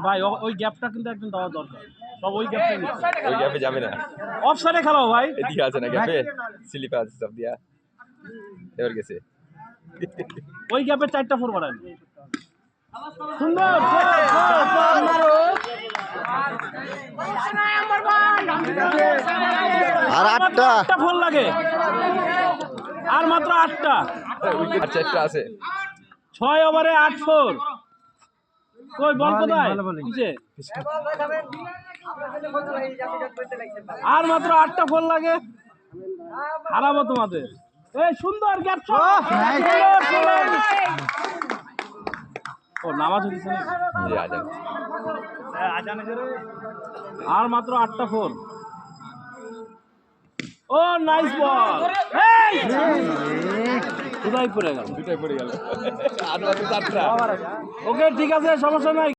ভাই ওই গ্যাপটা কিন্তু একদম দেওয়া দরকার। সব ওই গ্যাপে যাবে না। অফসাইডে খেলাও ভাই। এদিকে আছে না গ্যাপে, স্লিপার আছে সব দিয়া এবার গেছে। ওই গ্যাপে 4টা 4 বাড়ান। সুন্দর আর 8টা ফোন লাগে, আর মাত্র 8টা। উইকেট 4টা আছে। 6 ওভারে 8 4। কই বল কোথায়? নিচে। আর মাত্র 8টা ফোন লাগে, হারাবো তোমাদের। এই সুন্দর গ্যাপ শট। ও নামাজ হইছে না? জি আজান। আর মাত্র 8টা 4। ও নাইস বল। এই কোথায় পড়ে গেল? দুটাই পড়ে গেল। আর মাত্র 4টা। ওকে ঠিক আছে, সমস্যা নাই।